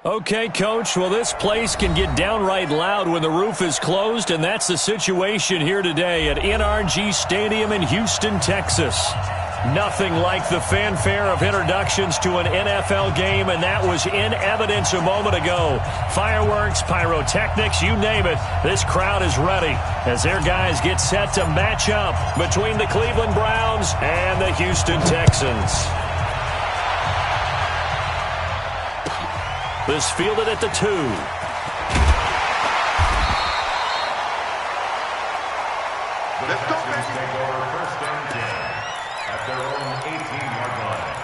Okay, Coach, well, this place can get downright loud when the roof is closed, and that's the situation here today at NRG Stadium in Houston, Texas. Nothing like the fanfare of introductions to an NFL game, and that was in evidence a moment ago. Fireworks, pyrotechnics, you name it, this crowd is ready as their guys get set to match up between the Cleveland Browns and the Houston Texans. This fielded at the 2. Let's go, baby. Take over first and 10 at their own 18-yard line.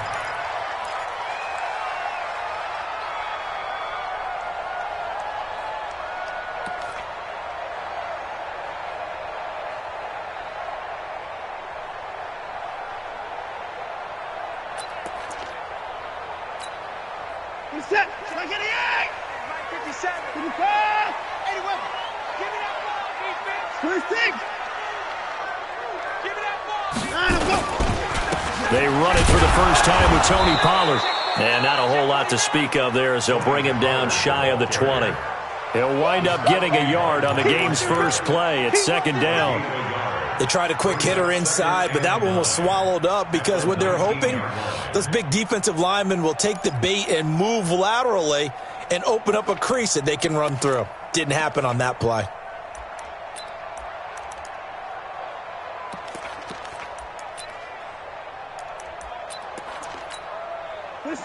Set. 28. 57. 55. 81. Give me that ball, defense. 26. Give me that ball. They run it for the first time with Tony Pollard. And not a whole lot to speak of there as they'll bring him down shy of the 20. He'll wind up getting a yard on the game's first play. It's second down. They tried a quick hitter inside, but that one was swallowed up because what they're hoping, those big defensive linemen will take the bait and move laterally and open up a crease that they can run through. Didn't happen on that play.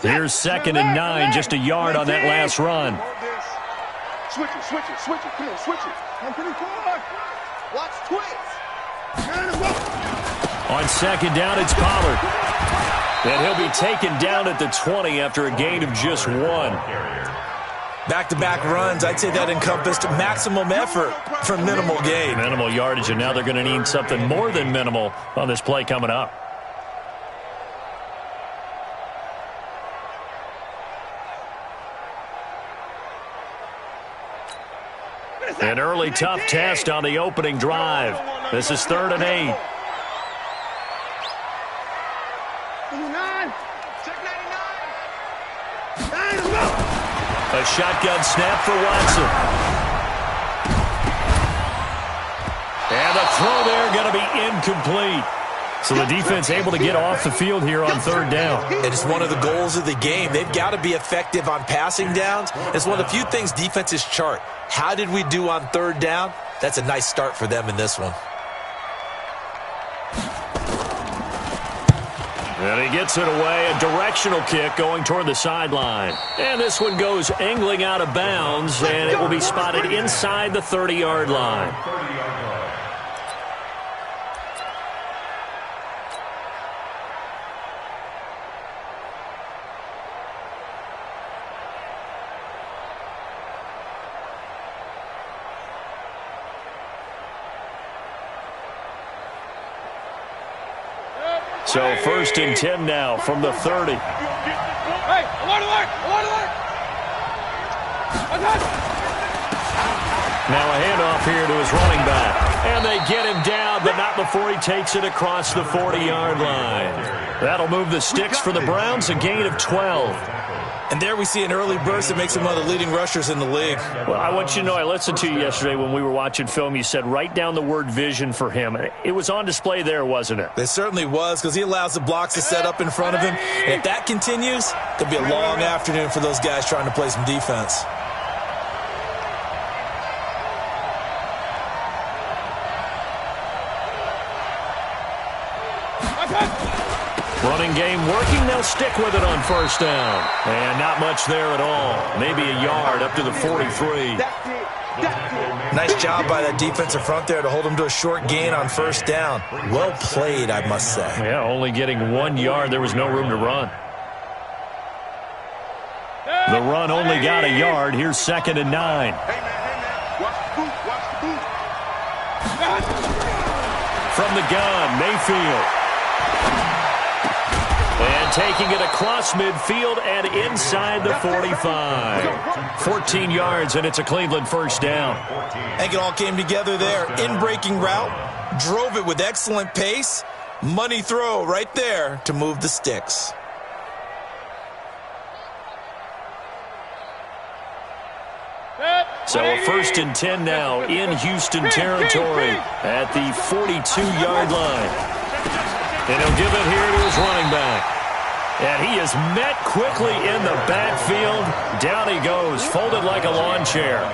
Here's second and 9, just a yard on that last run. Switch it, switch it, switch it. Come on, switch it. I'm pretty far. Watch twist. On second down, it's Pollard. And he'll be taken down at the 20 after a gain of just 1. Back-to-back runs, I'd say that encompassed maximum effort for minimal gain. Minimal yardage, and now they're going to need something more than minimal on this play coming up. An early tough test on the opening drive. This is 3rd and 8. A shotgun snap for Watson. And the throw there going to be incomplete. So the defense able to get off the field here on 3rd down. It is one of the goals of the game. They've got to be effective on passing downs. It's one of the few things defenses chart. How did we do on 3rd down? That's a nice start for them in this one. And he gets it away, a directional kick going toward the sideline. And this one goes angling out of bounds, and it will be spotted inside the 30-yard line. So 1st and 10 now from the 30. Hey, I want to work. Now a handoff here to his running back. And they get him down, but not before he takes it across the 40-yard line. That'll move the sticks for the Browns, a gain of 12. And there we see an early burst that makes him one of the leading rushers in the league. Well, I want you to know, I listened to you yesterday when we were watching film. You said write down the word vision for him. It was on display there, wasn't it? It certainly was, because he allows the blocks to set up in front of him. And if that continues, it'll be a long afternoon for those guys trying to play some defense. Running game working. They'll stick with it on 1st down. And not much there at all. Maybe a yard up to the 43. Nice job by that defensive front there to hold him to a short gain on 1st down. Well played, I must say. Yeah, only getting 1 yard. There was no room to run. The run only got a yard. Here's 2nd and 9. From the gun, Mayfield. And taking it across midfield and inside the 45. 14 yards, and it's a Cleveland 1st down. I think it all came together there. In-breaking route, drove it with excellent pace. Money throw right there to move the sticks. So a 1st and 10 now in Houston territory at the 42-yard line. And he'll give it here to his running back. And he is met quickly in the backfield. Down he goes, folded like a lawn chair.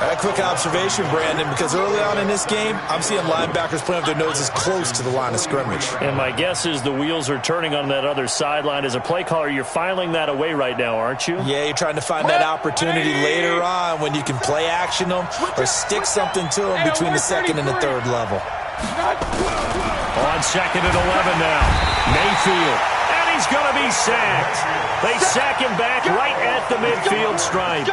A quick observation, Brandon, because early on in this game, I'm seeing linebackers playing with their noses close to the line of scrimmage. And my guess is the wheels are turning on that other sideline. As a play caller, you're filing that away right now, aren't you? Yeah, you're trying to find that opportunity later on when you can play action them or stick something to them between the second and the third level. On 2nd and 11 now, Mayfield. And he's going to be sacked. They sack him back right at the midfield stripe.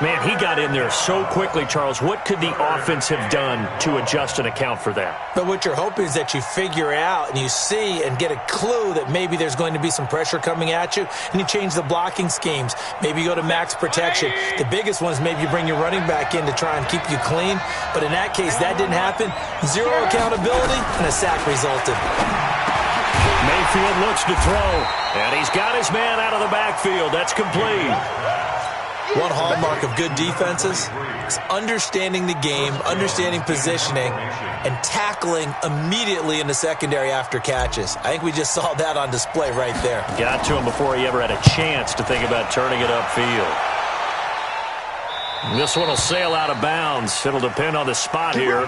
Man, he got in there so quickly, Charles. What could the offense have done to adjust and account for that? But what you're hoping is that you figure out and you see and get a clue that maybe there's going to be some pressure coming at you, and you change the blocking schemes. Maybe you go to max protection. The biggest one is maybe you bring your running back in to try and keep you clean. But in that case, that didn't happen. Zero accountability, and a sack resulted. Mayfield looks to throw, and he's got his man out of the backfield. That's complete. One hallmark of good defenses is understanding the game, understanding positioning, and tackling immediately in the secondary after catches. I think we just saw that on display right there. Got to him before he ever had a chance to think about turning it upfield. This one will sail out of bounds. It'll depend on the spot here.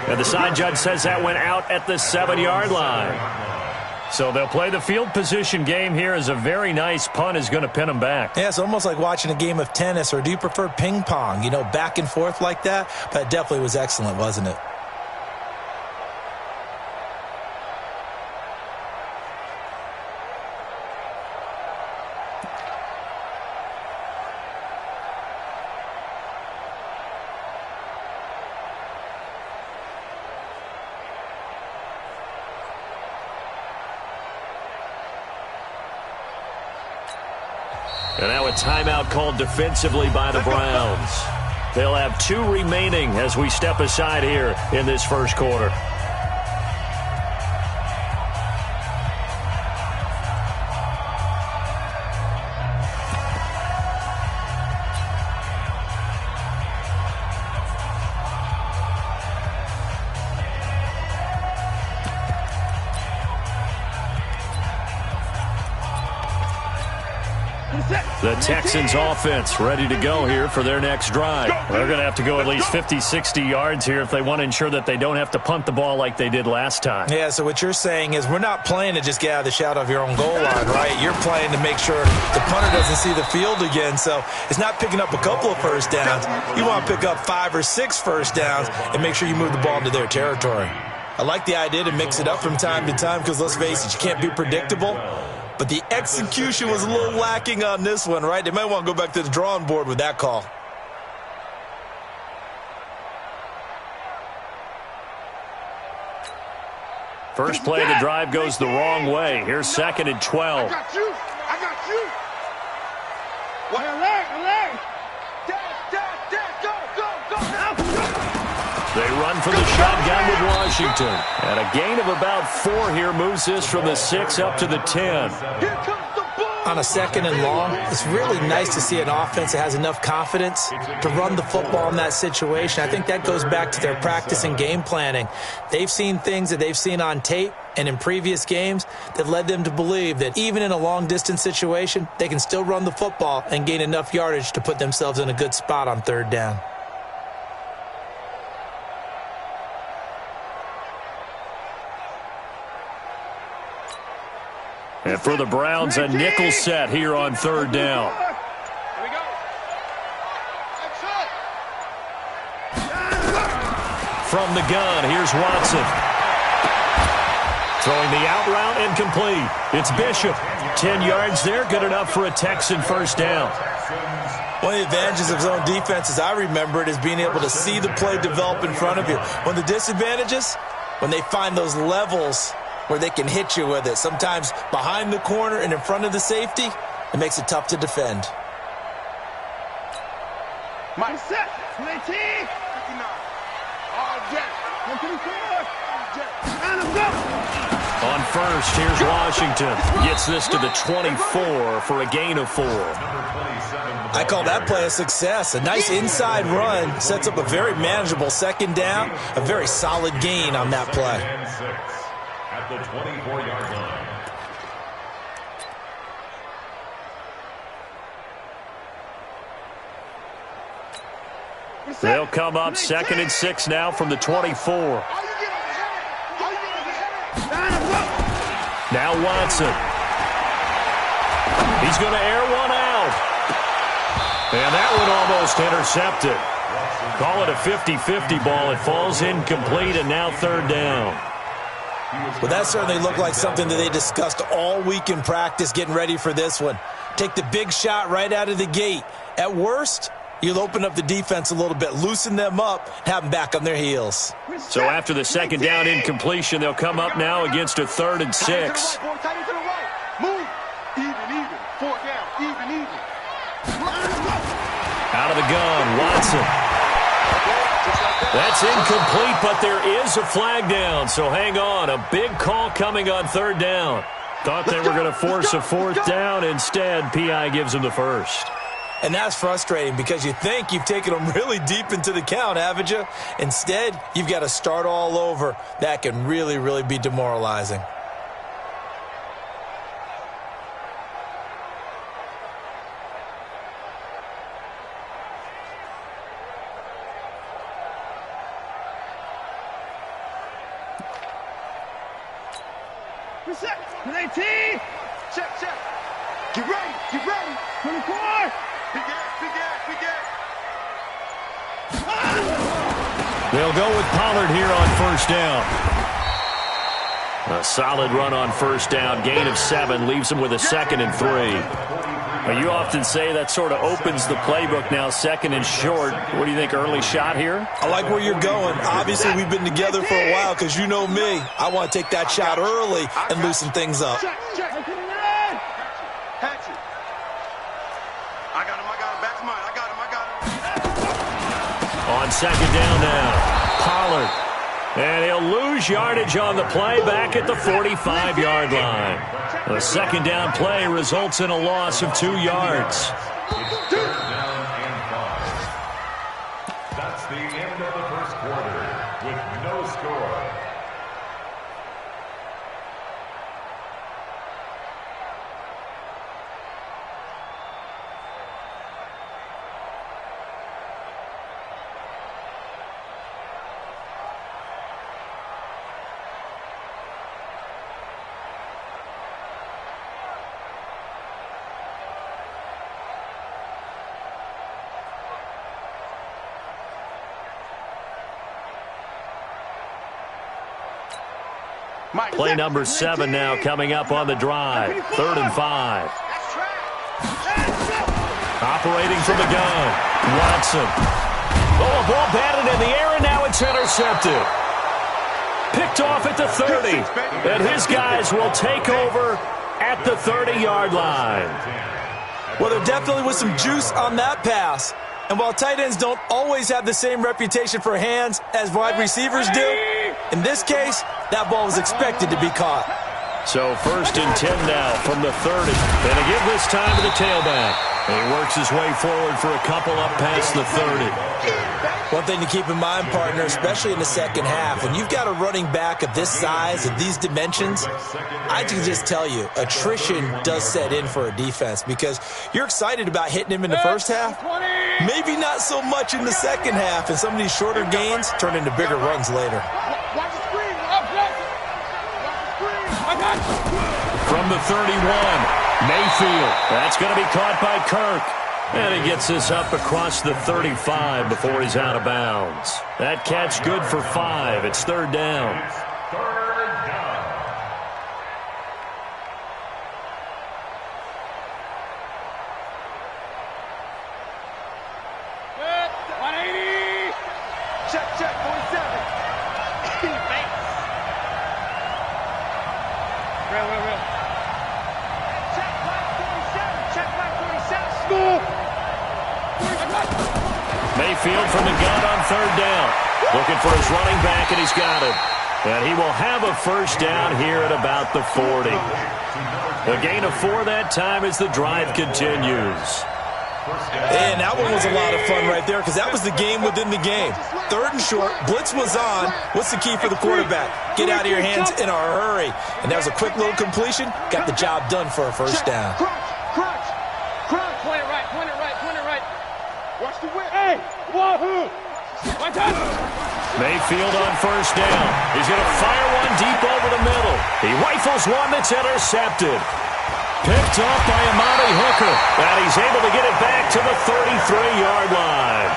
And the side judge says that went out at the 7-yard line. So they'll play the field position game here as a very nice punt is going to pin them back. Yeah, it's almost like watching a game of tennis, or do you prefer ping pong? You know, back and forth like that? But it definitely was excellent, wasn't it? And now a timeout called defensively by the Browns. They'll have 2 remaining as we step aside here in this first quarter. The Texans offense ready to go here for their next drive. They're going to have to go at least 50, 60 yards here if they want to ensure that they don't have to punt the ball like they did last time. Yeah, so what you're saying is we're not playing to just get out of the shadow of your own goal line, right? You're playing to make sure the punter doesn't see the field again. So it's not picking up a couple of first downs. You want to pick up 5 or 6 first downs and make sure you move the ball into their territory. I like the idea to mix it up from time to time because, let's face it, you can't be predictable. But the execution was a little lacking on this one, right? They might want to go back to the drawing board with that call. First play of the drive goes the wrong way. Here's 2nd and 12. I got you. I got you. What? Alert. They run for the shotgun with Washington. And a gain of about 4 here moves this from the 6 up to the 10. Here comes the ball. On a 2nd and long, it's really nice to see an offense that has enough confidence to run the football in that situation. I think that goes back to their practice and game planning. They've seen things that they've seen on tape and in previous games that led them to believe that even in a long-distance situation, they can still run the football and gain enough yardage to put themselves in a good spot on 3rd down. And for the Browns, a nickel set here on 3rd down. Here we go. From the gun, here's Watson. Throwing the out route incomplete. It's Bishop. 10 yards there, good enough for a Texan first down. One of the advantages of zone defense, as I remember it, is being able to see the play develop in front of you. One of the disadvantages, when they find those levels where they can hit you with it. Sometimes behind the corner and in front of the safety, it makes it tough to defend. My set. 19. 59. All jet. 124. Jet. And let's go. On first, here's Washington. Gets this to the 24 for a gain of 4. I call that play a success. A nice inside run sets up a very manageable second down. A very solid gain on that play. At the 24-yard line. They'll come up 2nd and 6 now from the 24. Now Watson. He's going to air one out. And that one almost intercepted. Call it a 50-50 ball. It falls incomplete, and now 3rd down. Well, that certainly looked like something that they discussed all week in practice getting ready for this one. Take the big shot right out of the gate. At worst, you'll open up the defense a little bit, loosen them up, have them back on their heels. So after the 2nd down incompletion, they'll come up now against a 3rd and 6. Move. Even. 4 down. Even. Out of the gun, Watson. That's incomplete, but there is a flag down, so hang on. A big call coming on 3rd down. Thought they were going to force a 4th down. Instead, P.I. gives them the first. And that's frustrating because you think you've taken them really deep into the count, haven't you? Instead, you've got to start all over. That can really, really be demoralizing. Reset. 18. Check. Get ready. 24. Big ass. They'll go with Pollard here on 1st down. A solid run on 1st down. Gain of 7 leaves them with a 2nd and 3. Now, you often say that sort of opens the playbook now, 2nd and short. What do you think, early shot here? I like where you're going. Obviously, we've been together for a while because you know me. I want to take that shot early and loosen things up. Check. Hatchet. I got him. Back to mine. I got him. On 2nd down now, Pollard. And he'll lose yardage on the play back at the 45-yard line. The 2nd down play results in a loss of 2 yards. It's 3rd down and 5. That's the end of the first quarter with no score. Play number 7 now coming up on the drive. 3rd and 5. Operating from the gun, Watson. Oh, a ball batted in the air, and now it's intercepted. Picked off at the 30. And his guys will take over at the 30-yard line. Well, there definitely was some juice on that pass. And while tight ends don't always have the same reputation for hands as wide receivers do, in this case, that ball was expected to be caught. So 1st and 10 now from the 30. And to give this time to the tailback. And he works his way forward for a couple up past the 30. One thing to keep in mind, partner, especially in the second half, when you've got a running back of this size and these dimensions, I can just tell you, attrition does set in for a defense because you're excited about hitting him in the first half. Maybe not so much in the second half, and some of these shorter gains turn into bigger runs later. Watch the screen. From the 31, Mayfield. That's going to be caught by Kirk. And he gets this up across the 35 before he's out of bounds. That catch good for 5. It's 3rd down. Third down. Check, 47. Real. Check, 47. School. Mayfield from the gun on 3rd down. Looking for his running back, and he's got it. And he will have a first down here at about the 40. A gain of 4 that time as the drive continues. And that one was a lot of fun right there because that was the game within the game. 3rd and short, blitz was on. What's the key for the quarterback? Get out of your hands in a hurry. And that was a quick little completion. Got the job done for a first down. Crunch. Point it right. Watch the whip. Hey, wahoo. Watch out. Mayfield on first down. He's going to fire one deep over the middle. He rifles one that's intercepted. Picked off by Amani Hooker. And he's able to get it back to the 33-yard line.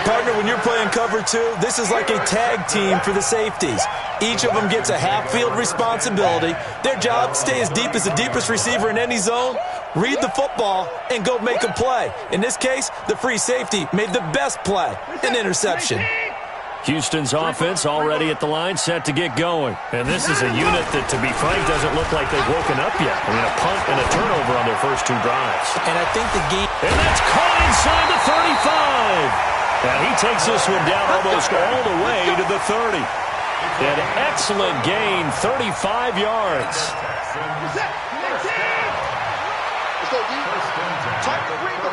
Partner, when you're playing cover 2, this is like a tag team for the safeties. Each of them gets a half-field responsibility. Their job, stay as deep as the deepest receiver in any zone, read the football, and go make a play. In this case, the free safety made the best play, an interception. Houston's offense already at the line, set to get going. And this is a unit that, to be frank, doesn't look like they've woken up yet. I mean, a punt and a turnover on their first 2 drives. And I think the game... And that's caught inside the 35. And he takes this one down almost all the way to the 30. An excellent gain, 35 yards. Let's go, D. Tight end Ringo.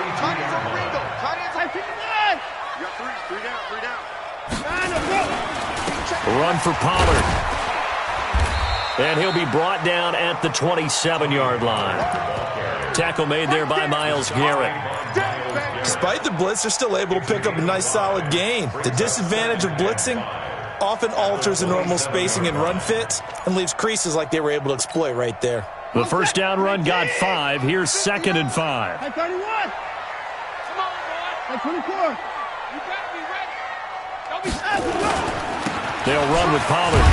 Tight end 59. You got 3 down. Run for Pollard. And he'll be brought down at the 27-yard line. Tackle made there by Myles Garrett. Despite the blitz, they're still able to pick up a nice solid gain. The disadvantage of blitzing often alters the normal spacing and run fits and leaves creases like they were able to exploit right there. The first down run got 5. Here's 2nd and 5. Hey, 31. Come on, boy. Hey, 24. You better be ready. Don't be shy. They'll run with Pollard.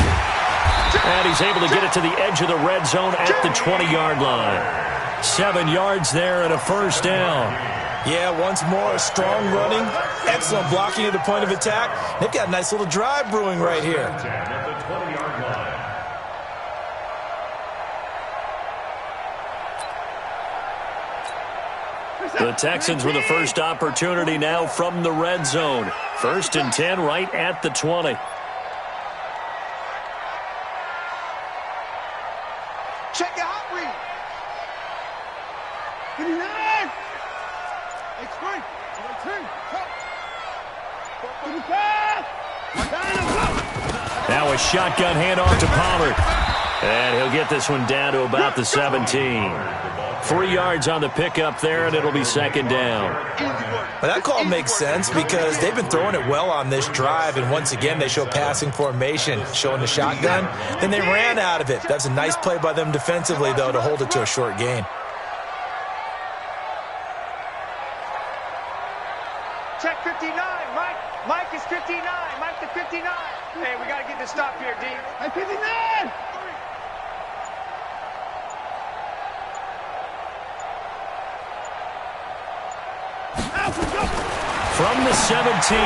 And he's able to get it to the edge of the red zone at the 20-yard line. 7 yards there and a first down. Yeah, once more, strong running, excellent blocking at the point of attack. They've got a nice little drive brewing right here. The Texans with the first opportunity now from the red zone. 1st and 10 right at the 20. Check your hot read. 59. Explain. 2. Now a shotgun handoff to Pollard. And he'll get this one down to about the 17. 3 yards on the pickup there, and it'll be 2nd down. Well, that call makes sense because they've been throwing it well on this drive, and once again they show passing formation, showing the shotgun. Then they ran out of it. That's a nice play by them defensively, though, to hold it to a short gain. Check 59, Mike. Mike is 59. Mike to 59. Hey, we got to get this stop here, D. Hey, 59. From the 17,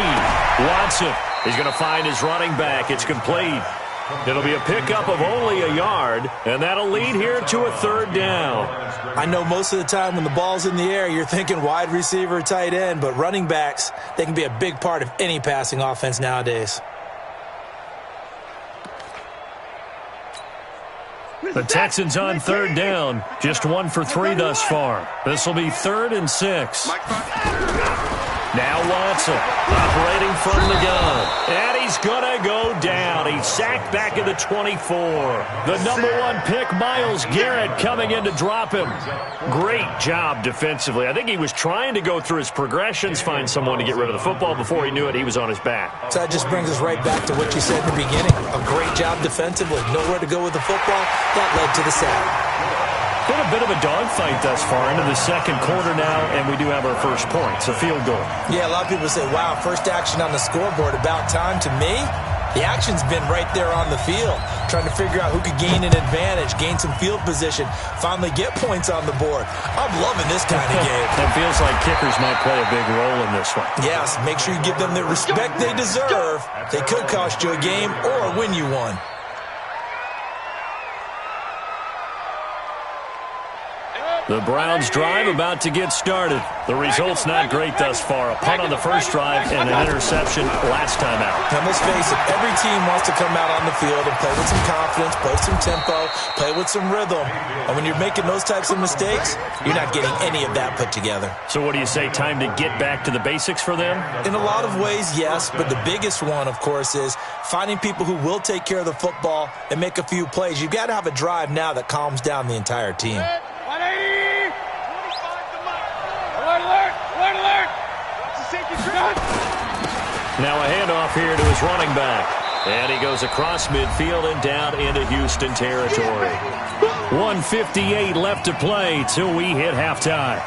Watson. He's going to find his running back. It's complete. It'll be a pickup of only a yard, and that'll lead here to a 3rd down. I know most of the time when the ball's in the air, you're thinking wide receiver, tight end, but running backs, they can be a big part of any passing offense nowadays. The Texans on 3rd down. Just 1 for 3 thus far. This will be 3rd and 6. Now Watson operating from the gun. And he's going to go down. He's sacked back at the 24. The number 1 pick, Myles Garrett, coming in to drop him. Great job defensively. I think he was trying to go through his progressions, find someone to get rid of the football. Before he knew it, he was on his back. So that just brings us right back to what you said in the beginning. A great job defensively. Nowhere to go with the football. That led to the sack. Been a bit of a dogfight thus far into the 2nd quarter now, and we do have our first point. It's a field goal. Yeah, a lot of people say, wow, first action on the scoreboard, about time. To me, the action's been right there on the field, trying to figure out who could gain an advantage, gain some field position, finally get points on the board. I'm loving this kind of game. It feels like kickers might play a big role in this one. Yes, make sure you give them the respect they deserve. They could cost you a game or win you one. The Browns drive about to get started. The result's not great thus far. A punt on the first drive and an interception last time out. And let's face it, every team wants to come out on the field and play with some confidence, play some tempo, play with some rhythm. And when you're making those types of mistakes, you're not getting any of that put together. So what do you say, time to get back to the basics for them? In a lot of ways, yes, but the biggest one, of course, is finding people who will take care of the football and make a few plays. You've got to have a drive now that calms down the entire team. 180! Alert, alert! Alert, alert! It's a safety trap! Now a handoff here to his running back. And he goes across midfield and down into Houston territory. 1:58 left to play till we hit halftime.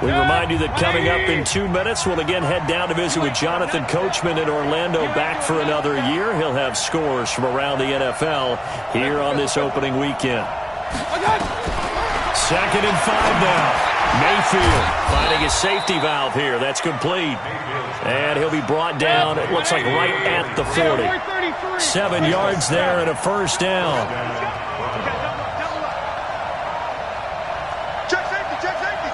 We remind you that coming up in 2 minutes, we'll again head down to visit with Jonathan Coachman in Orlando, back for another year. He'll have scores from around the NFL here on this opening weekend. 2nd and 5 now. Mayfield finding his safety valve here. That's complete. And he'll be brought down, it looks like right at the 40. 7 yards there and a first down. Check safety, check safety!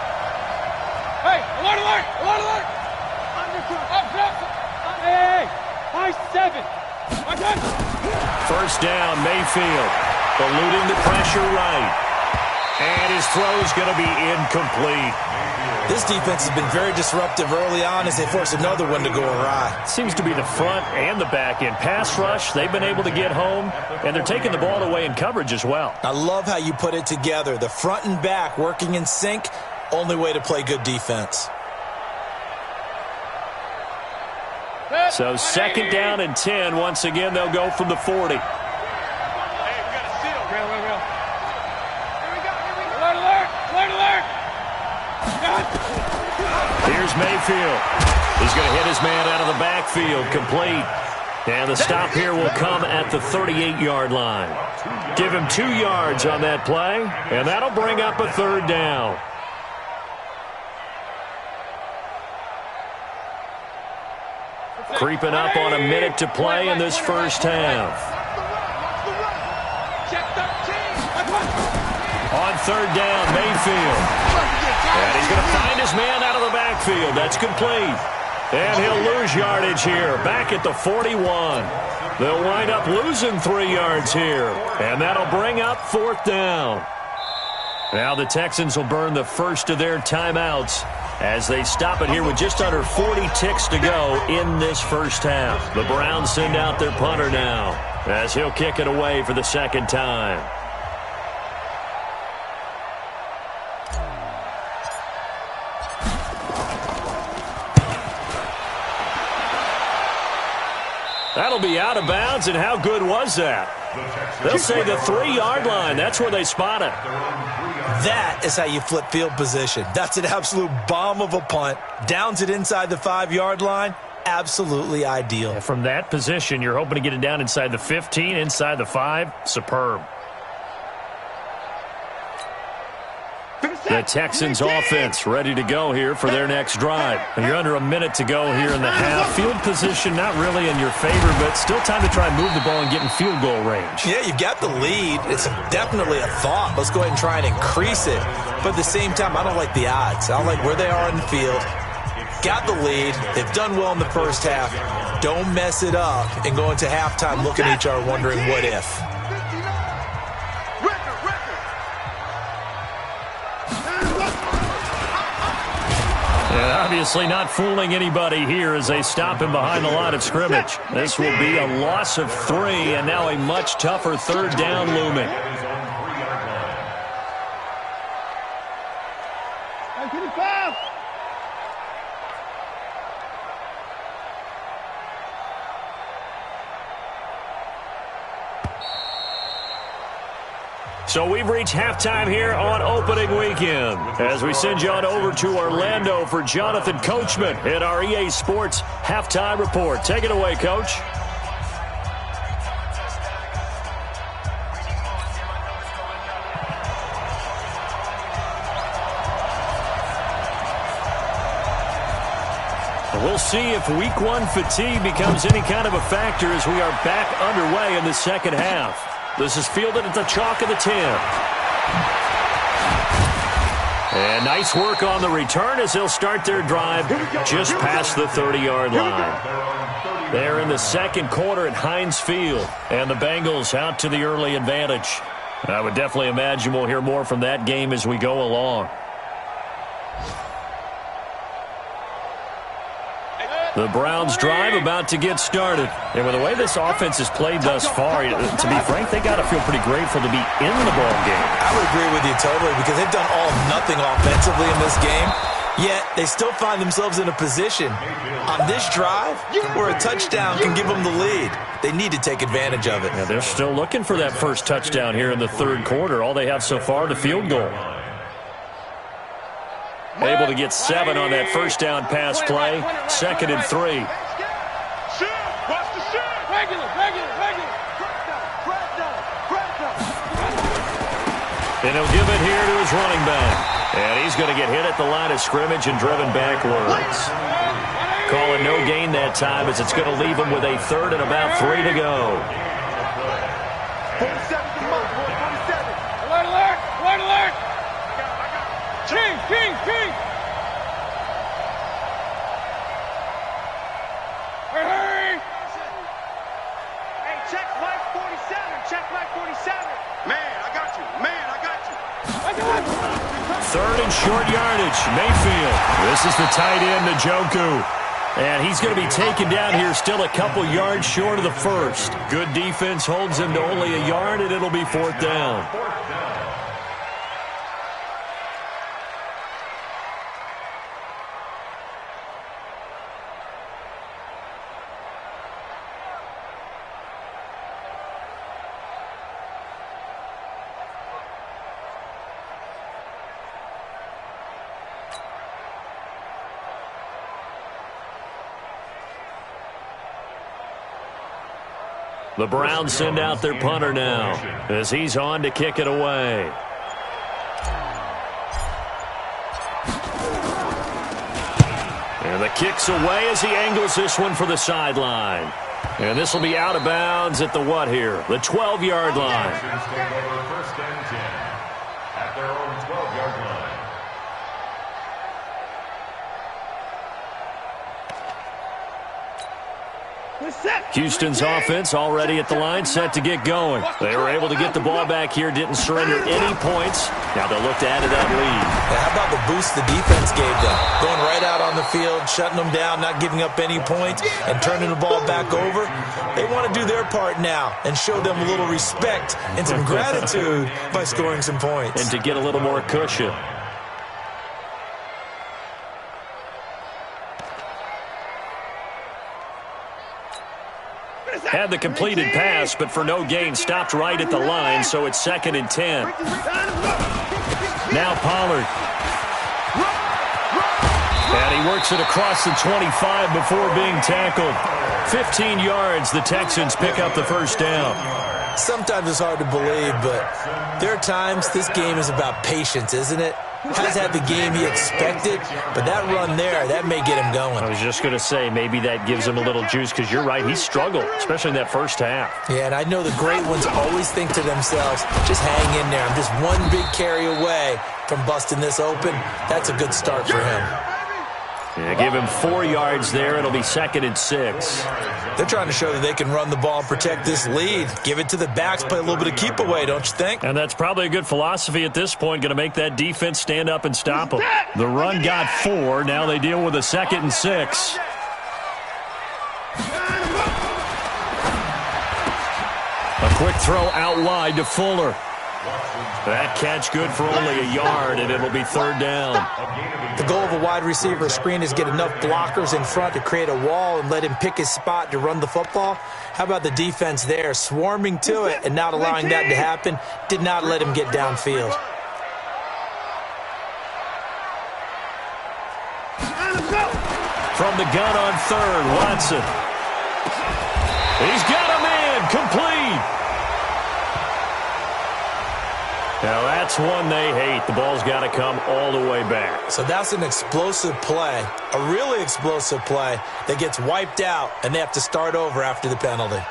Hey, alert, alert! Alert, alert! Hey, high 7! First down, Mayfield. Eluding the pressure right. And his throw's going to be incomplete. This defense has been very disruptive early on as they force another one to go awry. Seems to be the front and the back end. Pass rush, they've been able to get home, and they're taking the ball away in coverage as well. I love how you put it together. The front and back working in sync, only way to play good defense. So 2nd down and 10. Once again, they'll go from the 40. Hey, we got a seal. Real. Here we go. Alert, alert! Alert, alert! Here's Mayfield. He's going to hit his man out of the backfield. Complete. And the stop here will come at the 38-yard line. Give him 2 yards on that play, and that'll bring up a 3rd down. Creeping up on a minute to play in this first half. Check 13! On 3rd down, Mayfield. And he's going to find his man out of the backfield. That's complete. And he'll lose yardage here, back at the 41. They'll wind up losing 3 yards here. And that'll bring up 4th down. Now the Texans will burn the first of their timeouts as they stop it here with just under 40 ticks to go in this first half. The Browns send out their punter now as he'll kick it away for the 2nd time. That'll be out of bounds, and how good was that? They'll say the 3-yard line. That's where they spot it. That is how you flip field position. That's an absolute bomb of a punt. Downs it inside the 5-yard line. Absolutely ideal. And from that position, you're hoping to get it down inside the 15, inside the 5. Superb. The Texans offense ready to go here for their next drive. And you're under a minute to go here in the half. Field position not really in your favor, but still time to try and move the ball and get in field goal range. Yeah, you've got the lead. It's definitely a thought. Let's go ahead and try and increase it. But at the same time, I don't like the odds. I don't like where they are in the field. Got the lead. They've done well in the first half. Don't mess it up and go into halftime looking at each other wondering what if. And obviously not fooling anybody here as they stop him behind the line of scrimmage. This will be a loss of 3, and now a much tougher 3rd down looming. So we've reached halftime here on opening weekend as we send you on over to Orlando for Jonathan Coachman at our EA Sports Halftime Report. Take it away, Coach. And we'll see if Week 1 fatigue becomes any kind of a factor as we are back underway in the second half. This is fielded at the chalk of the 10. And nice work on the return as they'll start their drive just past the 30-yard line. They're in the second quarter at Heinz Field, and the Bengals out to the early advantage. I would definitely imagine we'll hear more from that game as we go along. The Browns drive about to get started. And with the way this offense has played thus far, to be frank, they got to feel pretty grateful to be in the ball game. I would agree with you totally because they've done all nothing offensively in this game. Yet they still find themselves in a position on this drive where a touchdown can give them the lead. They need to take advantage of it. Yeah, they're still looking for that first touchdown here in the third quarter. All they have so far, the field goal. Able to get 7 on that first down pass play. 2nd and 3. And he'll give it here to his running back. And he's going to get hit at the line of scrimmage and driven backwards. Calling no gain that time as it's going to leave him with a 3rd and about 3 to go. 47 to the mark, 47. Alert, alert, alert, alert. King. Hurry. Hey, check Mike 47. Check Mike 47. Man, I got you. 3rd and short yardage. Mayfield. This is the tight end, Njoku. And he's going to be taken down here still a couple yards short of the first. Good defense holds him to only a yard, and it'll be 4th down. The Browns send out their punter now as he's on to kick it away. And the kick's away as he angles this one for the sideline. And this will be out of bounds at the what here? The 12-yard line. First and 10 at their own 12-yard line. Houston's offense already at the line, set to get going. They were able to get the ball back here, didn't surrender any points. Now they'll look to add to that lead. Yeah, how about the boost the defense gave them? Going right out on the field, shutting them down, not giving up any points, and turning the ball back over. They want to do their part now and show them a little respect and some gratitude by scoring some points. And to get a little more cushion. Had the completed pass, but for no gain, stopped right at the line, so it's 2nd and 10. Now Pollard. And he works it across the 25 before being tackled. 15 yards, the Texans pick up the first down. Sometimes it's hard to believe, but there are times this game is about patience, isn't it? Has had the game he expected, but that run there, that may get him going. I was just going to say, maybe that gives him a little juice, because you're right, he struggled, especially in that first half. Yeah, and I know the great ones always think to themselves, just hang in there. I'm just one big carry away from busting this open. That's a good start for him. Yeah, give him 4 yards there. It'll be 2nd and 6. They're trying to show that they can run the ball and protect this lead. Give it to the backs, play a little bit of keep away, don't you think? And that's probably a good philosophy at this point, going to make that defense stand up and stop them. The run got 4. Now they deal with a 2nd and 6. A quick throw out wide to Fuller. That catch good for only a yard, and it'll be 3rd down. The goal of a wide receiver screen is get enough blockers in front to create a wall and let him pick his spot to run the football. How about the defense there, swarming to it and not allowing that to happen? Did not let him get downfield. From the gun on 3rd, Watson. He's got a man, complete. Now that's one they hate. The ball's got to come all the way back. So that's an explosive play, a really explosive play that gets wiped out, and they have to start over after the penalty.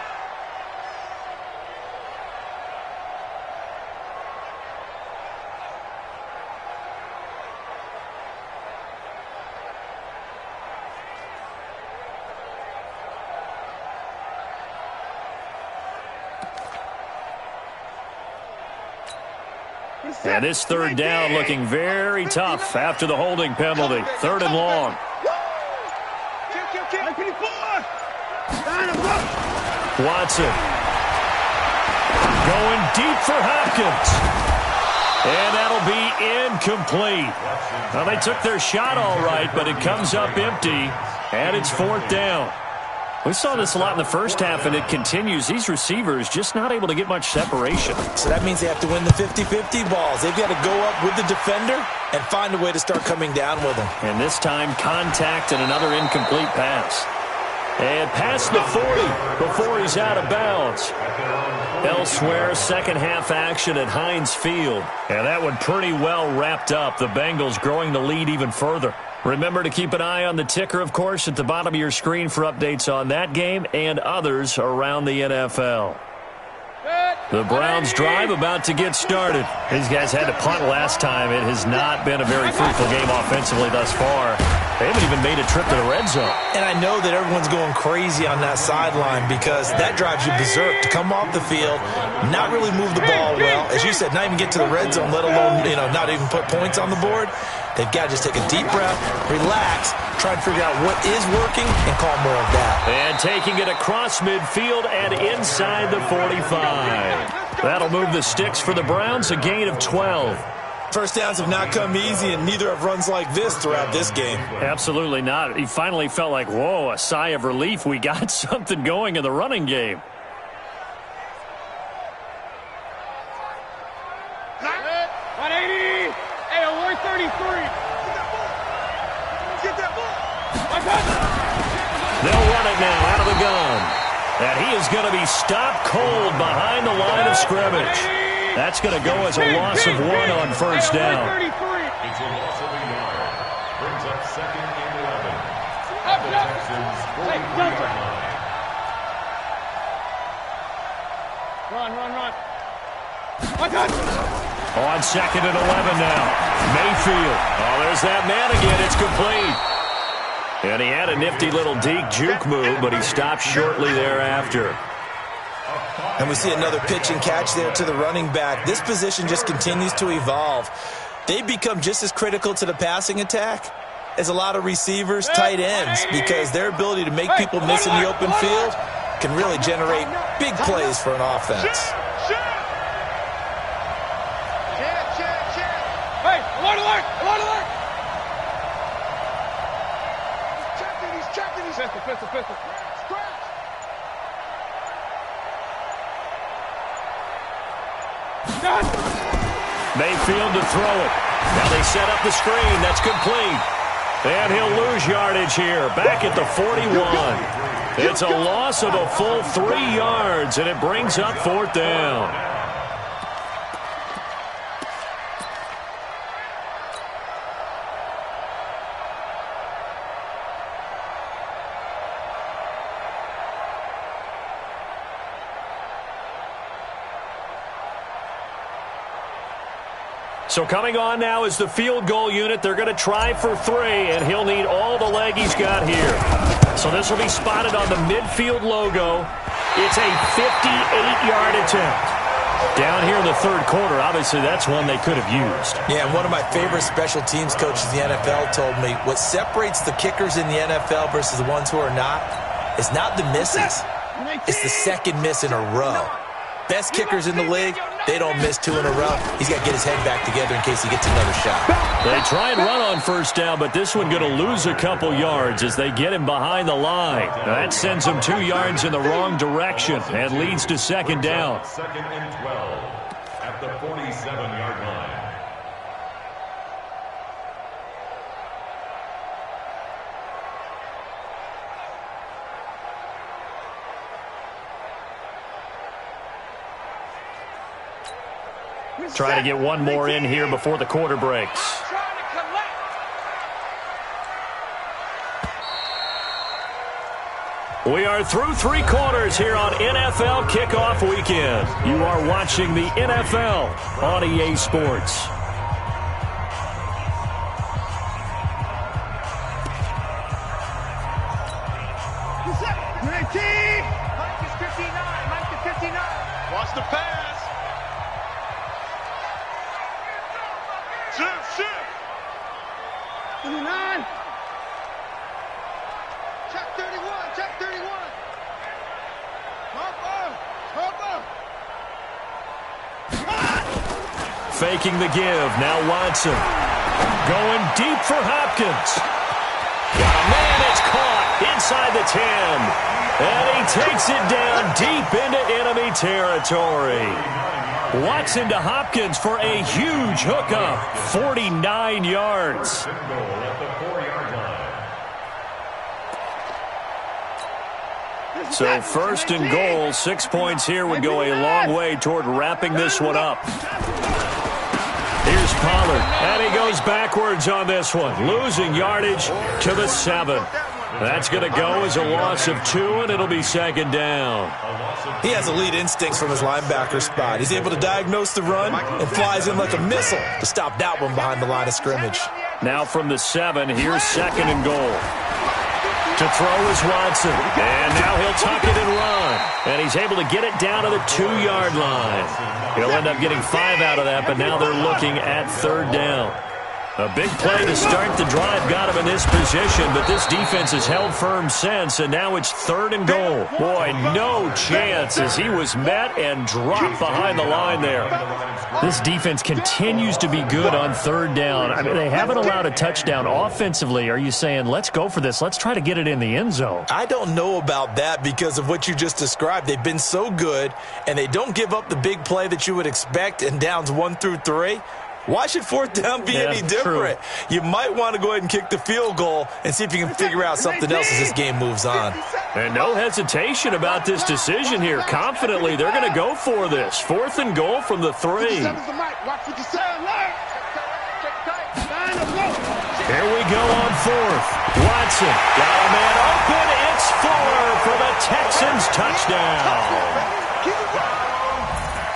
And this third down looking very tough after the holding penalty. Third and long. Watson going deep for Hopkins. And that'll be incomplete. Well, they took their shot all right, but it comes up empty, and it's fourth down. We saw this a lot in the first half, and it continues. These receivers just not able to get much separation. So that means they have to win the 50-50 balls. They've got to go up with the defender and find a way to start coming down with them. And this time, contact and another incomplete pass. And past the 40 before he's out of bounds. Elsewhere, second half action at Heinz Field. And that one pretty well wrapped up. The Bengals growing the lead even further. Remember to keep an eye on the ticker, of course, at the bottom of your screen for updates on that game and others around the NFL. The Browns drive about to get started. These guys had to punt last time. It has not been a very fruitful game offensively thus far. They haven't even made a trip to the red zone. And I know that everyone's going crazy on that sideline because that drives you berserk to come off the field, not really move the ball well. As you said, not even get to the red zone, let alone, not even put points on the board. They've got to just take a deep breath, relax, try and figure out what is working, and call more of that. And taking it across midfield and inside the 45. That'll move the sticks for the Browns, a gain of 12. First downs have not come easy, and neither have runs like this throughout this game. Absolutely not. He finally felt like, whoa, a sigh of relief. We got something going in the running game. They'll run it now out of the gun. And he is going to be stopped cold behind the line of scrimmage. That's going to go as a loss of 1 on first down. It's a loss of a yard. Brings up second and 11. At the Texans' 43-yard line. Run. On second and 11 now. Mayfield. Oh, there's that man again. It's complete. And he had a nifty little deke juke move, but he stopped shortly thereafter. And we see another pitch and catch there to the running back. This position just continues to evolve. They become just as critical to the passing attack as a lot of receivers, tight ends, because their ability to make people miss in the open field can really generate big plays for an offense. Hey, alert! He's checking. Pistol. Mayfield to throw it. Now they set up the screen. That's complete. And he'll lose yardage here. Back at the 41. It's a loss of a full 3 yards, and it brings up fourth down. So coming on now is the field goal unit. They're going to try for 3, and he'll need all the leg he's got here. So this will be spotted on the midfield logo. It's a 58-yard attempt. Down here in the third quarter, obviously that's one they could have used. Yeah, and one of my favorite special teams coaches in the NFL told me what separates the kickers in the NFL versus the ones who are not is not the misses. It's the second miss in a row. Best kickers in the league, they don't miss 2 in a row. He's got to get his head back together in case he gets another shot. They try and run on first down, but this one going to lose a couple yards as they get him behind the line. That sends him 2 yards in the wrong direction and leads to second down. Second and 12 at the 47-yard line. Try to get one more in here before the quarter breaks. We are through 3 quarters here on NFL Kickoff Weekend. You are watching the NFL on EA Sports. Mike is 59. Mike is 59. Watch the pass. Shoot. 29. Check 31. Harper. Faking the give. Now Watson. Going deep for Hopkins. Got a man. It's caught inside the 10. And he takes it down deep into enemy territory. Watson to Hopkins for a huge hookup. 49 yards. So first and goal, 6 points here would go a long way toward wrapping this one up. Here's Pollard, and he goes backwards on this one, losing yardage to the 7. That's going to go as a loss of 2, and it'll be second down. He has elite instincts from his linebacker spot. He's able to diagnose the run and flies in like a missile to stop that one behind the line of scrimmage. Now from the 7, here's second and goal. To throw is Watson, and now he'll tuck it and run. And he's able to get it down to the 2-yard line. He'll end up getting 5 out of that, but now they're looking at third down. A big play to start the drive got him in this position, but this defense has held firm since, and now it's third and goal. Boy, no chance as he was met and dropped behind the line there. This defense continues to be good on third down. I mean, they haven't allowed a touchdown. Offensively, are you saying, let's go for this, let's try to get it in the end zone? I don't know about that because of what you just described. They've been so good, and they don't give up the big play that you would expect in downs 1 through 3. Why should fourth down be any different? True. You might want to go ahead and kick the field goal and see if you can figure out something else as this game moves on. And no hesitation about this decision here. Confidently, they're going to go for this. Fourth and goal from the 3. Here we go on fourth. Watson got a man open. It's Fuller for the Texans touchdown.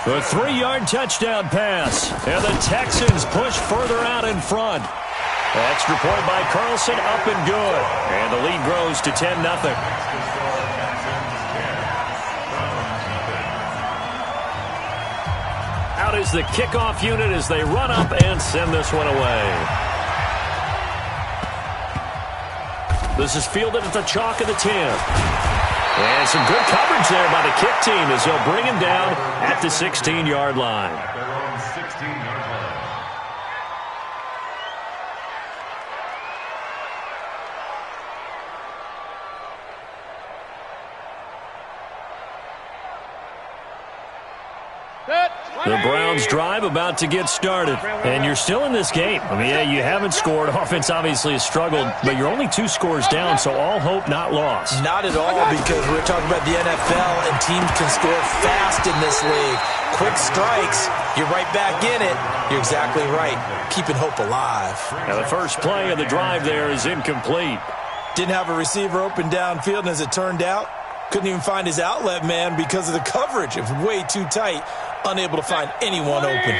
The 3-yard touchdown pass, and the Texans push further out in front. Extra point by Carlson, up and good. And the lead grows to 10-0. Out is the kickoff unit as they run up and send this one away. This is fielded at the chalk of the 10. And some good coverage there by the kick team as they'll bring him down at the 16-yard line. Their own 16-yard line. The Browns drive about to get started. And you're still in this game. I mean, yeah, you haven't scored. Offense obviously has struggled, but you're only 2 scores down, so all hope not lost. Not at all, because we're talking about the NFL, and teams can score fast in this league. Quick strikes, you're right back in it. You're exactly right. Keeping hope alive. Now the first play of the drive there is incomplete. Didn't have a receiver open downfield, and as it turned out, couldn't even find his outlet man because of the coverage. It was way too tight. Unable to find anyone open.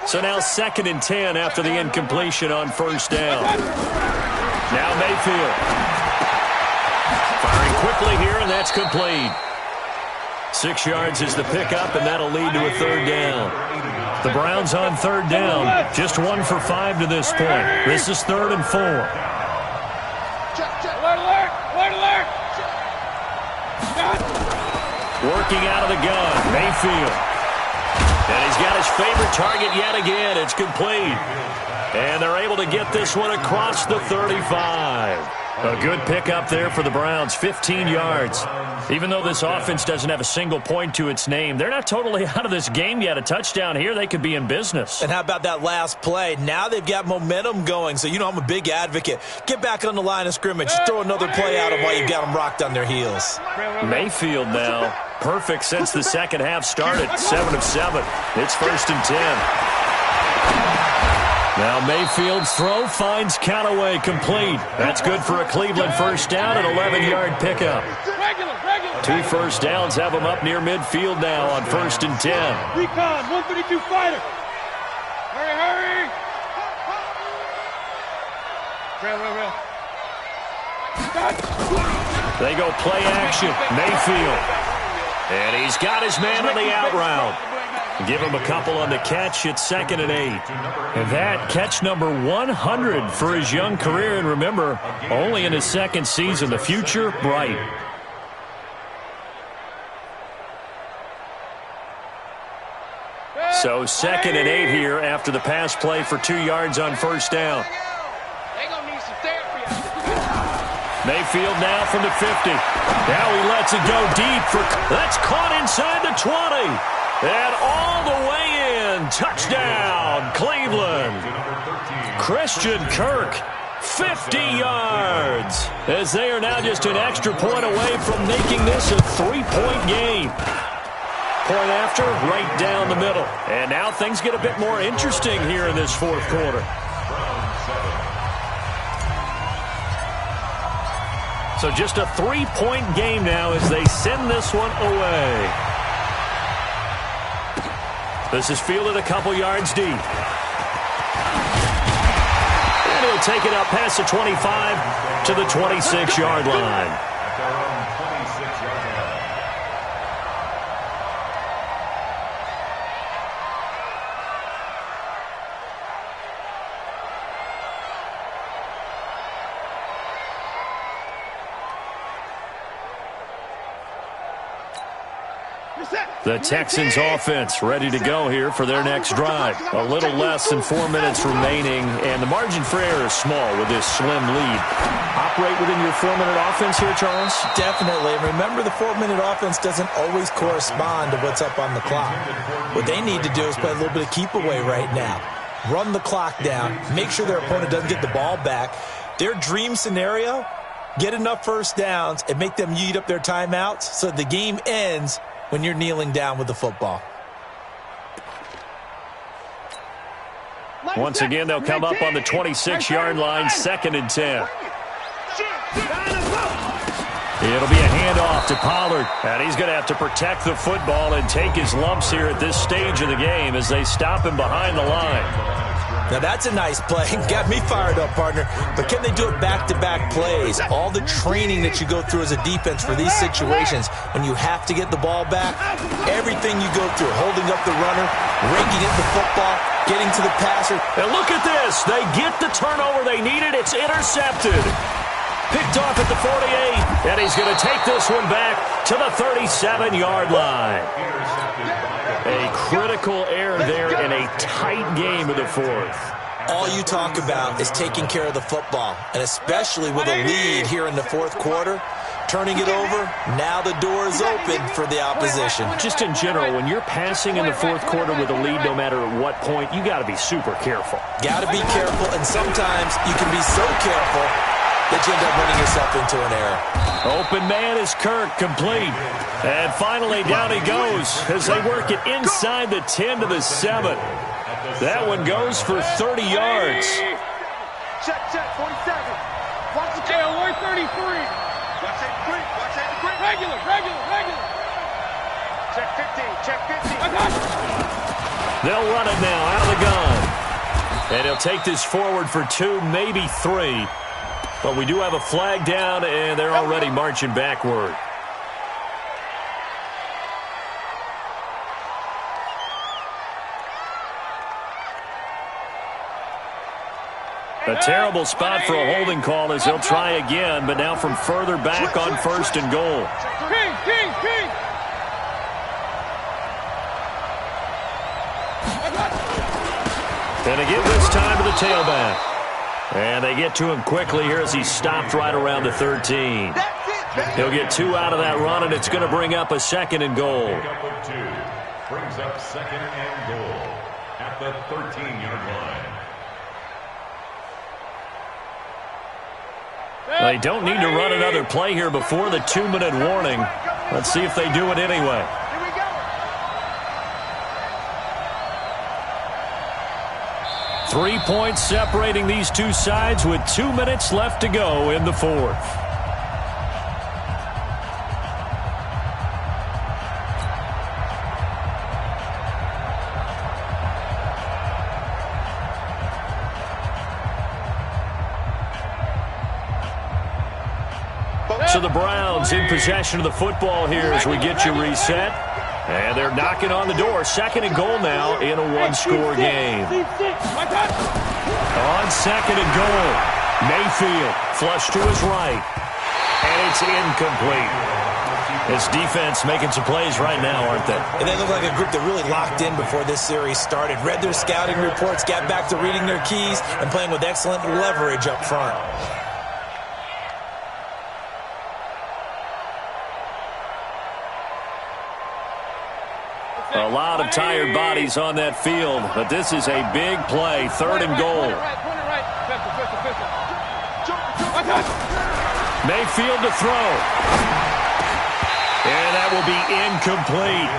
So now 2nd and 10 after the incompletion on first down. Now Mayfield. Firing quickly here, and that's complete. 6 yards is the pickup, and that'll lead to a third down. The Browns on third down. Just 1 for 5 to this point. This is 3rd and 4. Alert! Working out of the gun, Mayfield. And he's got his favorite target yet again. It's complete. And they're able to get this one across the 35. A good pickup there for the Browns, 15 yards. Even though this offense doesn't have a single point to its name, they're not totally out of this game yet. A touchdown here, they could be in business. And how about that last play? Now they've got momentum going, so you know I'm a big advocate. Get back on the line of scrimmage. Throw another play out of while you've got them rocked on their heels. Mayfield now Perfect since the second half started. 7 of 7. It's 1st and 10. Now Mayfield's throw finds Callaway complete. That's good for a Cleveland first down, an 11-yard pickup. 2 first downs have them up near midfield now on 1st and 10. Recon, 132 fighter. Hurry. Rail. They go play action. Mayfield. And he's got his man on the out route. Give him a couple on the catch. It's 2nd and 8. And that catch number 100 for his young career. And remember, only in his 2nd season. The future, bright. So 2nd and 8 here after the pass play for 2 yards on first down. Mayfield now from the 50. Now he lets it go deep. That's caught inside the 20. And all the way in. Touchdown, Cleveland. Christian Kirk, 50 yards. As they are now just an extra point away from making this a 3-point game. Point after, right down the middle. And now things get a bit more interesting here in this 4th quarter. So just a 3-point game now as they send this one away. This is fielded a couple yards deep. And he'll take it up past the 25 to the 26-yard line. The Texans offense ready to go here for their next drive. A little less than 4 minutes remaining, and the margin for error is small with this slim lead. Operate within your 4-minute offense here, Charles? Definitely. Remember, the 4-minute offense doesn't always correspond to what's up on the clock. What they need to do is play a little bit of keep away right now. Run the clock down. Make sure their opponent doesn't get the ball back. Their dream scenario, get enough first downs and make them eat up their timeouts so the game ends when you're kneeling down with the football. Once again, they'll come up on the 26-yard line, 2nd and 10. It'll be a handoff to Pollard, and he's going to have to protect the football and take his lumps here at this stage of the game as they stop him behind the line. Now that's a nice play. Got me fired up, partner. But can they do it back-to-back plays? All the training that you go through as a defense for these situations, when you have to get the ball back, everything you go through, holding up the runner, raking at the football, getting to the passer. And look at this. They get the turnover they needed. It's intercepted. Picked off at the 48, and he's going to take this one back to the 37-yard line. A critical error there in a tight game of the 4th. All you talk about is taking care of the football, and especially with a lead here in the 4th quarter, turning it over, now the door is open for the opposition. Just in general, when you're passing in the 4th quarter with a lead, no matter at what point, you got to be super careful. Got to be careful, and sometimes you can be so careful that you end up running yourself into an error. Open man is Kirk, complete. And finally down he goes as they work it inside the 10 to the 7. That one goes for 30 yards. Check, 47. Watch the Hey, alert 33. Watch that quick. Regular. Check 15. I got you. They'll run it now out of the gun. And he'll take this forward for 2, maybe 3. But we do have a flag down, and they're already marching backward. A terrible spot for a holding call as they'll try again, but now from further back on 1st and goal. King. And again this time to the tailback. And they get to him quickly here as he's stopped right around the 13. He'll get 2 out of that run, and it's going to bring up a 2nd and goal. Brings up 2nd and goal at the 13-yard line. They don't need to run another play here before the 2-minute warning. Let's see if they do it anyway. Here we go. 3 points separating these two sides with 2 minutes left to go in the fourth. So the Browns in possession of the football here as we get you reset. And they're knocking on the door. 2nd and goal now in a one-score game. On 2nd and goal, Mayfield flush to his right. And it's incomplete. This defense making some plays right now, aren't they? And they look like a group that really locked in before this series started. Read their scouting reports, got back to reading their keys, and playing with excellent leverage up front. A lot of tired bodies on that field, but this is a big play. 3rd and goal. Mayfield to throw. And that will be incomplete.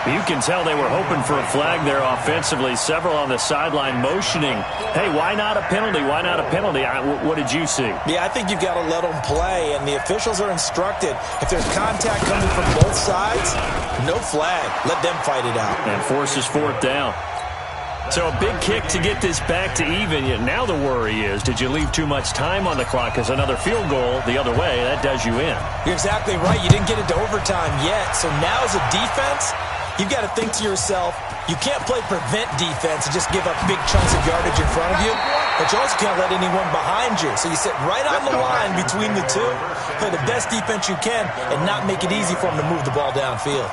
You can tell they were hoping for a flag there offensively. Several on the sideline motioning. Hey, why not a penalty? Why not a penalty? What did you see? Yeah, I think you've got to let them play, and the officials are instructed. If there's contact coming from both sides, no flag. Let them fight it out. And forces 4th down. So a big kick to get this back to even. Now the worry is, did you leave too much time on the clock? Because another field goal the other way, that does you in. You're exactly right. You didn't get it to overtime yet. So now as a defense, you've got to think to yourself, you can't play prevent defense and just give up big chunks of yardage in front of you, but you also can't let anyone behind you. So you sit right on the line between the two, play the best defense you can, and not make it easy for them to move the ball downfield.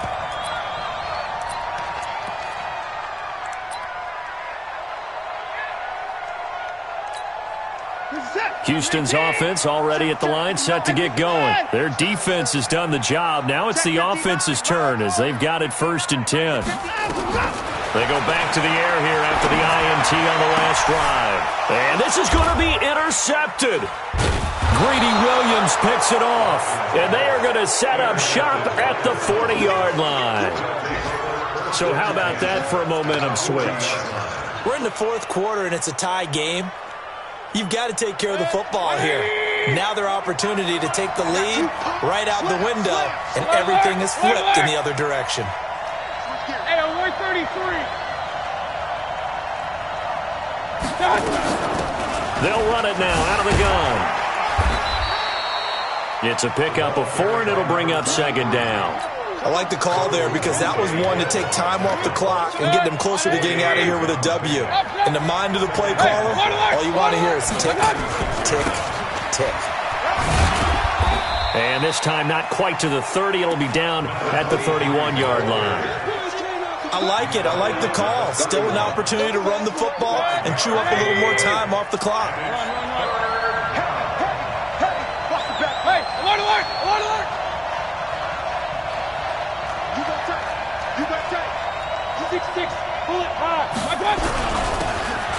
Houston's offense already at the line, set to get going. Their defense has done the job. Now it's the offense's turn as they've got it 1st and 10. They go back to the air here after the INT on the last drive. And this is going to be intercepted. Greedy Williams picks it off. And they are going to set up shop at the 40-yard line. So how about that for a momentum switch? We're in the 4th quarter, and it's a tie game. You've got to take care of the football here. Now their opportunity to take the lead right out the window, and everything is flipped in the other direction. Hey, 133. They'll run it now out of the gun. It's a pickup of 4, and it'll bring up 2nd down. I like the call there because that was one to take time off the clock and get them closer to getting out of here with a W. In the mind of the play caller, all you want to hear is tick, tick, tick. And this time not quite to the 30. It'll be down at the 31-yard line. I like it. I like the call. Still an opportunity to run the football and chew up a little more time off the clock. Hey, alert, alert, alert, alert.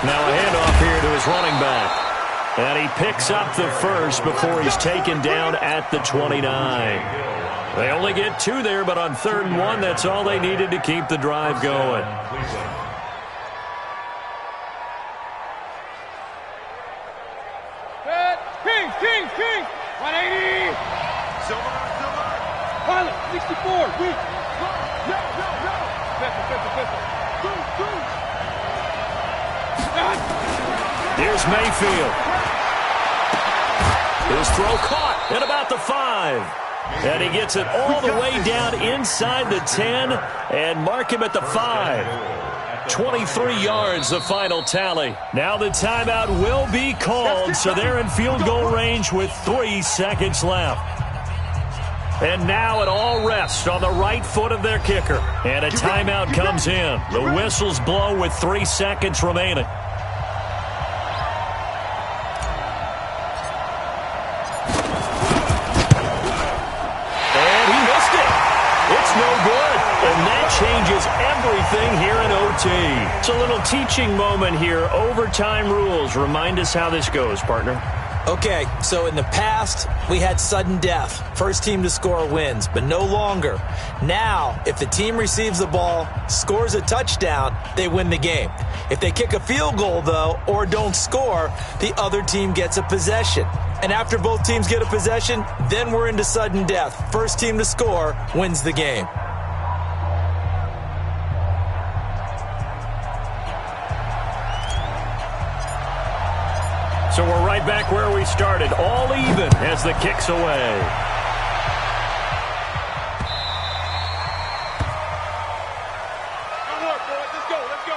Now a handoff here to his running back. And he picks up the first before he's taken down at the 29. They only get 2 there, but on 3rd and 1, that's all they needed to keep the drive going. King, King, King. 180. Pilot, 64. Weak. No. Pistol. Here's Mayfield. His throw caught at about the 5. And he gets it all the way down inside the 10 and mark him at the 5. 23 yards, the final tally. Now the timeout will be called, so they're in field goal range with 3 seconds left. And now it all rests on the right foot of their kicker. And a timeout comes in. The whistles blow with 3 seconds remaining. And he missed it. It's no good. And that changes everything here in OT. It's a little teaching moment here. Overtime rules. Remind us how this goes, partner. Okay, so in the past, we had sudden death. First team to score wins, but no longer. Now, if the team receives the ball, scores a touchdown, they win the game. If they kick a field goal, though, or don't score, the other team gets a possession. And after both teams get a possession, then we're into sudden death. First team to score wins the game. So we're right back where we started, all even as the kick's away. Good work, boys. Let's go. Let's go.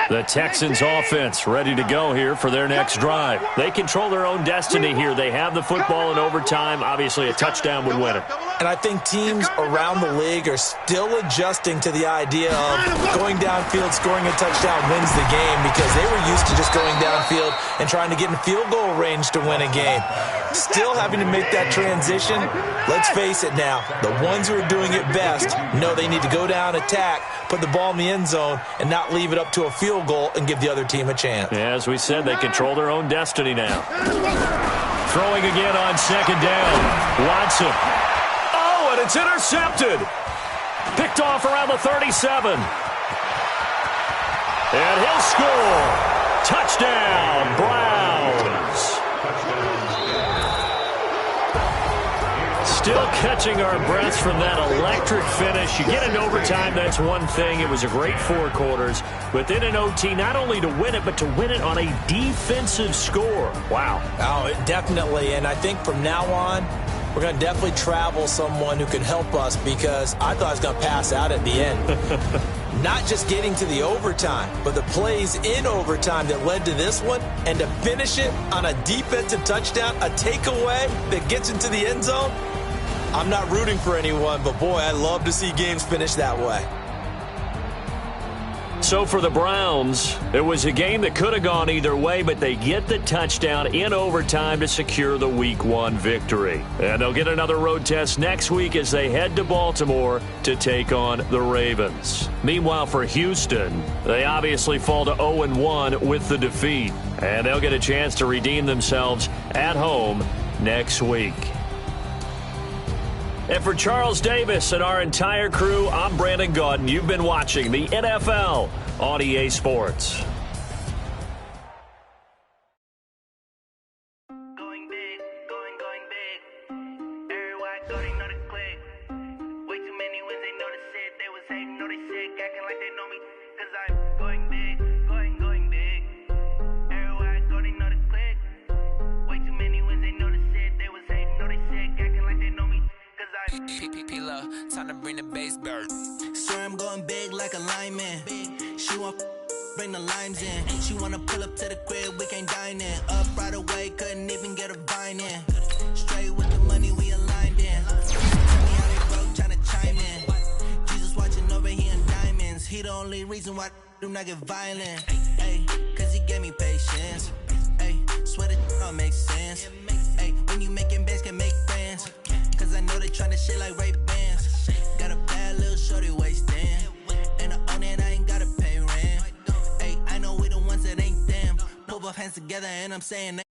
The Texans offense ready to go here for their next drive. They control their own destiny here. They have the football in overtime. Obviously, a touchdown would win it. And I think teams around the league are still adjusting to the idea of going downfield, scoring a touchdown wins the game, because they were used to just going downfield and trying to get in field goal range to win a game. Still having to make that transition. Let's face it now, the ones who are doing it best know they need to go down, attack, put the ball in the end zone, and not leave it up to a field goal and give the other team a chance. Yeah, as we said, they control their own destiny now. Throwing again on second down. Watson. Oh, and it's intercepted. Picked off around the 37. And he'll score. Touchdown, Browns. Still catching our breaths from that electric finish. You get into overtime, that's one thing. It was a great 4 quarters. But then in OT, not only to win it, but to win it on a defensive score. Wow. Oh, definitely. And I think from now on, we're going to definitely travel someone who can help us, because I thought I was going to pass out at the end. Not just getting to the overtime, but the plays in overtime that led to this one, and to finish it on a defensive touchdown, a takeaway that gets into the end zone. I'm not rooting for anyone, but boy, I love to see games finish that way. So for the Browns, it was a game that could have gone either way, but they get the touchdown in overtime to secure the Week 1 victory. And they'll get another road test next week as they head to Baltimore to take on the Ravens. Meanwhile, for Houston, they obviously fall to 0-1 with the defeat. And they'll get a chance to redeem themselves at home next week. And for Charles Davis and our entire crew, I'm Brandon Gaudin. You've been watching the NFL on EA Sports. Going big, going big. Everywhere I go, they know the click. Way too many wins, they know the shit. They was hating, know they sick, acting like they know me. Cause I'm going big, going big. Everywhere I go, they know the click. Way too many wins, they know the shit. They was hating, know they sick, acting like they know me. PPP, time to bring the bass bird. Swear I'm going big like a lineman. She want bring the limes in. She wanna pull up to the crib, we can't dine in. Up right away, couldn't even get a vine in. Straight with the money, we aligned in. Tell me how they broke, tryna chime in. Jesus watching over here in diamonds. He the only reason why I do not get violent. Ay, cause he gave me patience. Ay, swear that all makes sense. Ay, when you making bands, can make friends. Cause I know they tryna shit like Ray-Bans. Got a bad little shorty wasting. And I own it, I ain't gotta pay rent. Ay, I know we the ones that ain't them. Pull both hands together and I'm saying that.